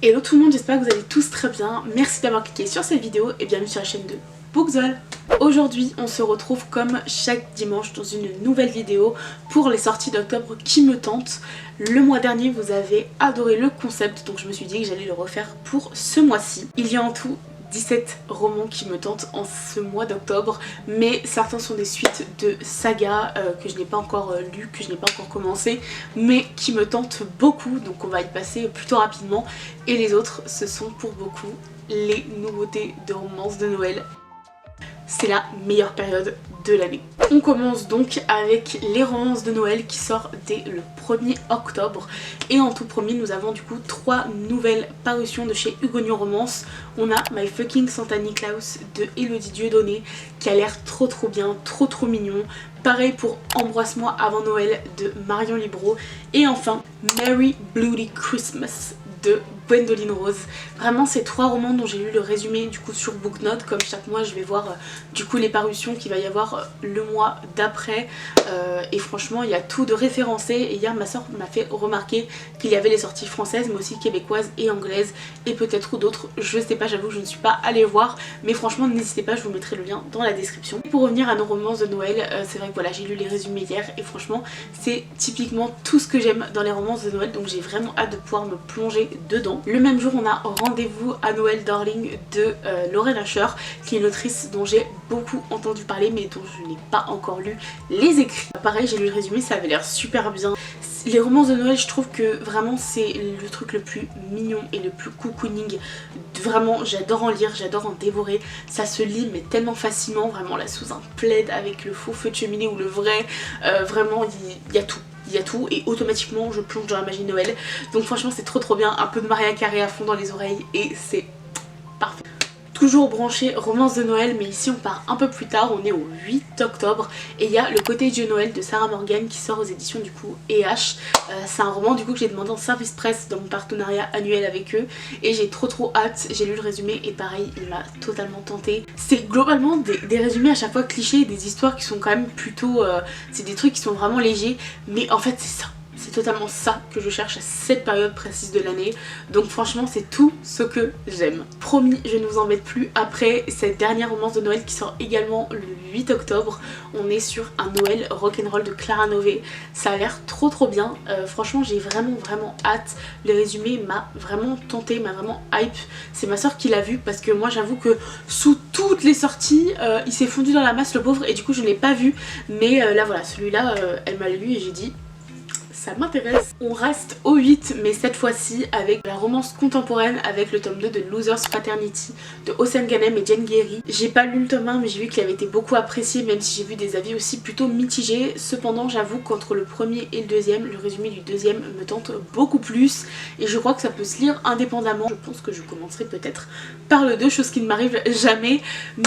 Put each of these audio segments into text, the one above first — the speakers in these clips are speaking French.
Hello tout le monde, j'espère que vous allez tous très bien. Merci d'avoir cliqué sur cette vidéo et bienvenue sur la chaîne de Bookzol. Aujourd'hui on se retrouve comme chaque dimanche dans une nouvelle vidéo pour les sorties d'octobre qui me tentent. Le mois dernier vous avez adoré le concept, donc je me suis dit que j'allais le refaire pour ce mois-ci. Il y a en tout 17 romans qui me tentent en ce mois d'octobre, mais certains sont des suites de sagas que je n'ai pas encore lues, que je n'ai pas encore commencé, mais qui me tentent beaucoup, donc on va y passer plutôt rapidement. Et les autres, ce sont pour beaucoup les nouveautés de romances de Noël. C'est la meilleure période de l'année. On commence donc avec les romances de Noël qui sortent dès le 1er octobre. Et en tout premier, nous avons du coup 3 nouvelles parutions de chez Hugo Romance. On a My Fucking Santa Niklaus de Elodie Dieudonné qui a l'air trop bien, trop mignon. Pareil pour Embrasse-moi avant Noël de Marion Libro. Et enfin Merry Bloody Christmas de Gwendoline Rose. Vraiment ces 3 romans dont j'ai lu le résumé du coup sur Booknote, comme chaque mois je vais voir du coup les parutions qu'il va y avoir le mois d'après et franchement il y a tout de référencé. Et hier ma soeur m'a fait remarquer qu'il y avait les sorties françaises mais aussi québécoises et anglaises et peut-être d'autres, je sais pas, j'avoue je ne suis pas allée voir, mais franchement n'hésitez pas, je vous mettrai le lien dans la description. Et pour revenir à nos romances de Noël, c'est vrai que voilà, j'ai lu les résumés hier et franchement c'est typiquement tout ce que j'aime dans les romances de Noël, donc j'ai vraiment hâte de pouvoir me plonger dedans. Le même jour on a Rendez-vous à Noël Darling de Lauren Asher, qui est une autrice dont j'ai beaucoup entendu parler mais dont je n'ai pas encore lu les écrits. Pareil, j'ai lu le résumé, ça avait l'air super bien. Les romances de Noël, je trouve que vraiment c'est le truc le plus mignon et le plus cocooning. Vraiment j'adore en lire, j'adore en dévorer. Ça se lit mais tellement facilement, vraiment là sous un plaid avec le faux feu de cheminée ou le vrai. Vraiment il y a tout. Il y a tout et automatiquement je plonge dans la magie de Noël. Donc franchement c'est trop bien, un peu de Mariah Carey à fond dans les oreilles et c'est parfait. Toujours branché romance de Noël, mais ici on part un peu plus tard, on est au 8 octobre et il y a Le Côté Dieu Noël de Sarah Morgan qui sort aux éditions du coup EH. C'est un roman du coup que j'ai demandé en service presse dans mon partenariat annuel avec eux et j'ai trop hâte. J'ai lu le résumé et pareil il m'a totalement tentée. C'est globalement des résumés à chaque fois clichés, des histoires qui sont quand même plutôt... c'est des trucs qui sont vraiment légers, mais en fait c'est ça. C'est totalement ça que je cherche à cette période précise de l'année. Donc franchement c'est tout ce que j'aime. Promis, je ne vous embête plus. Après cette dernière romance de Noël qui sort également le 8 octobre, on est sur un Noël rock'n'roll de Clara Nové. Ça a l'air trop bien. Franchement j'ai vraiment hâte. Le résumé m'a vraiment tenté, m'a vraiment hype. C'est ma soeur qui l'a vu parce que moi j'avoue que sous toutes les sorties il s'est fondu dans la masse le pauvre et du coup je ne l'ai pas vu. Mais là voilà, celui-là elle m'a lu et j'ai dit... ça m'intéresse. On reste au 8 mais cette fois-ci avec la romance contemporaine avec le tome 2 de Losers Fraternity de Hossein Ghanem et Jen Guéry. J'ai pas lu le tome 1 mais j'ai vu qu'il avait été beaucoup apprécié, même si j'ai vu des avis aussi plutôt mitigés. Cependant j'avoue qu'entre le premier et le deuxième, le résumé du deuxième me tente beaucoup plus et je crois que ça peut se lire indépendamment. Je pense que je commencerai peut-être par le 2, chose qui ne m'arrive jamais,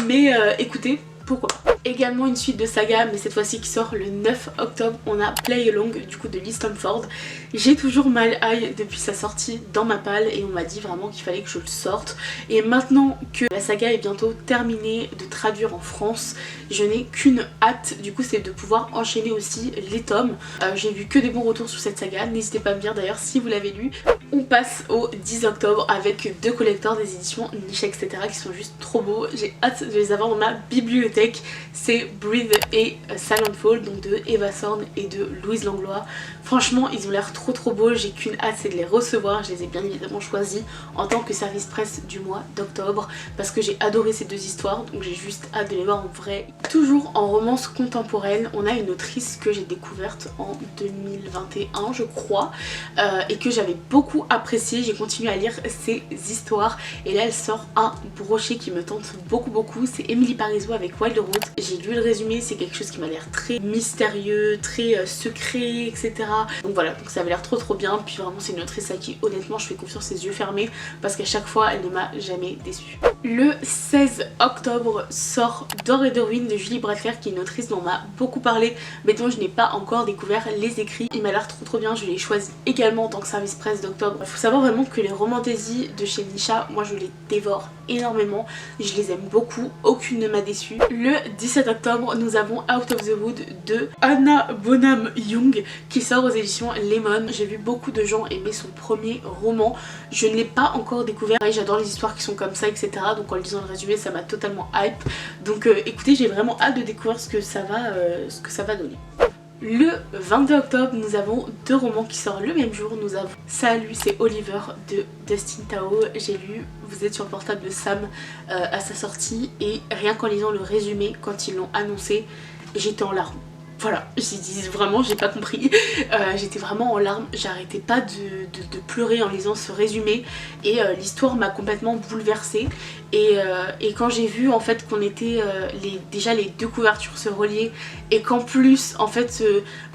mais écoutez, pourquoi pas. Également une suite de saga mais cette fois-ci qui sort le 9 octobre, on a Play Along du coup de Lee Stamford. J'ai toujours mal aïe depuis sa sortie dans ma palle et on m'a dit vraiment qu'il fallait que je le sorte. Et maintenant que la saga est bientôt terminée de traduire en France, je n'ai qu'une hâte, du coup c'est de pouvoir enchaîner aussi les tomes. J'ai vu que des bons retours sur cette saga, n'hésitez pas à me dire d'ailleurs si vous l'avez lu. On passe au 10 octobre avec 2 collecteurs des éditions Niche etc qui sont juste trop beaux. J'ai hâte de les avoir dans ma bibliothèque. C'est Breathe et Silent Fall, donc de Eva Sorn et de Louise Langlois. Franchement ils ont l'air trop beaux, j'ai qu'une hâte, c'est de les recevoir. Je les ai bien évidemment choisis en tant que service presse du mois d'octobre parce que j'ai adoré ces 2 histoires, donc j'ai juste hâte de les voir en vrai. Toujours en romance contemporaine, on a une autrice que j'ai découverte en 2021 je crois et que j'avais beaucoup apprécié. J'ai continué à lire ses histoires et là elle sort un brochet qui me tente beaucoup. C'est Emily Parizeau avec Wild Rose. J'ai lu le résumé, c'est quelque chose qui m'a l'air très mystérieux, très secret etc. Donc voilà, donc ça avait l'air trop bien. Puis vraiment c'est une autrice à qui honnêtement je fais confiance les yeux fermés parce qu'à chaque fois elle ne m'a jamais déçue. Le 16 octobre sort D'or et de ruines de Julie Bradfer qui est une autrice dont on m'a beaucoup parlé mais dont je n'ai pas encore découvert les écrits. Il m'a l'air trop bien, je l'ai choisi également en tant que service presse d'octobre. Il faut savoir vraiment que les romantaisies de chez Nisha, moi je les dévore énormément, je les aime beaucoup, aucune ne m'a déçue. Le 17 octobre, nous avons Out of the Wood de Hannah Bonham Young qui sort aux éditions Lemon. J'ai vu beaucoup de gens aimer son premier roman. Je ne l'ai pas encore découvert. J'adore les histoires qui sont comme ça, etc. Donc en lisant le résumé, ça m'a totalement hype. Donc écoutez, j'ai vraiment hâte de découvrir ce que ça va donner. Le 22 octobre, nous avons 2 romans qui sortent le même jour. Nous avons Salut, c'est Oliver de Dustin Tao. J'ai lu Vous êtes sur le portable de Sam à sa sortie et rien qu'en lisant le résumé quand ils l'ont annoncé, j'étais en larmes. Voilà, j'ai dit vraiment, j'ai pas compris. J'étais vraiment en larmes, j'arrêtais pas de pleurer en lisant ce résumé et l'histoire m'a complètement bouleversée. Et quand j'ai vu en fait qu'on était déjà les 2 couvertures se reliaient et qu'en plus en fait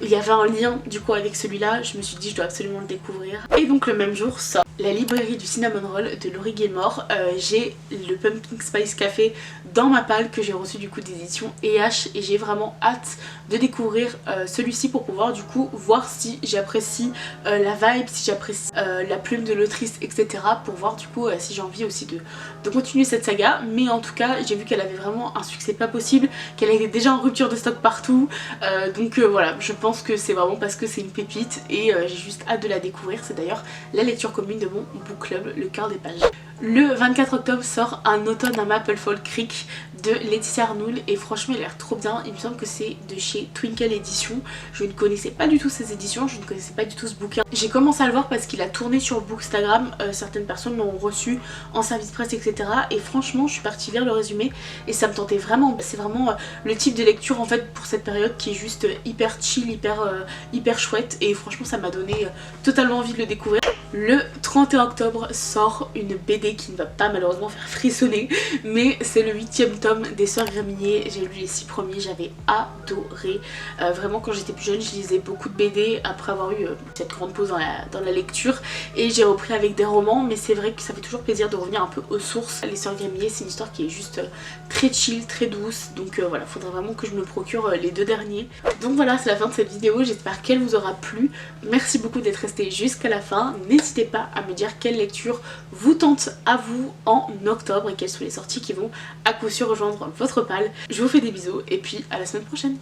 il y avait un lien du coup avec celui-là, je me suis dit je dois absolument le découvrir. Et donc le même jour sort La librairie du cinnamon roll de Laurie Gilmore. J'ai le Pumpkin Spice Café dans ma palle que j'ai reçu du coup d'édition EH et j'ai vraiment hâte de découvrir celui-ci pour pouvoir du coup voir si j'apprécie la vibe, si j'apprécie la plume de l'autrice, etc. pour voir du coup si j'ai envie aussi de continuer cette saga. Mais en tout cas j'ai vu qu'elle avait vraiment un succès pas possible, qu'elle était déjà en rupture de stock partout, donc voilà, je pense que c'est vraiment parce que c'est une pépite et j'ai juste hâte de la découvrir. C'est d'ailleurs la lecture commune de mon book club, le quart des pages. Le 24 octobre sort Un automne à Maplefall Creek de Laetitia Arnoul et franchement il a l'air trop bien. Il me semble que c'est de chez Twinkle Edition. Je ne connaissais pas du tout ces éditions, je ne connaissais pas du tout ce bouquin. J'ai commencé à le voir parce qu'il a tourné sur Bookstagram, certaines personnes l'ont reçu en service presse, etc. Et franchement je suis partie lire le résumé et ça me tentait vraiment. C'est vraiment le type de lecture en fait pour cette période qui est juste hyper chill, hyper chouette et franchement ça m'a donné totalement envie de le découvrir. Le 31 octobre sort une BD qui ne va pas malheureusement faire frissonner, mais c'est le 8e tome des Sœurs Gréminier. J'ai lu les 6 premiers, j'avais adoré. Vraiment quand j'étais plus jeune je lisais beaucoup de BD après avoir eu cette grande pause dans la lecture et j'ai repris avec des romans, mais c'est vrai que ça fait toujours plaisir de revenir un peu aux sources. Les Sœurs Gréminier c'est une histoire qui est juste très chill, très douce, donc voilà, faudrait vraiment que je me procure les 2 derniers. Donc voilà, c'est la fin de cette vidéo, j'espère qu'elle vous aura plu. Merci beaucoup d'être resté jusqu'à la fin. N'hésitez pas à me dire quelle lecture vous tente à vous en octobre et quelles sont les sorties qui vont à coup sûr rejoindre votre palle. Je vous fais des bisous et puis à la semaine prochaine.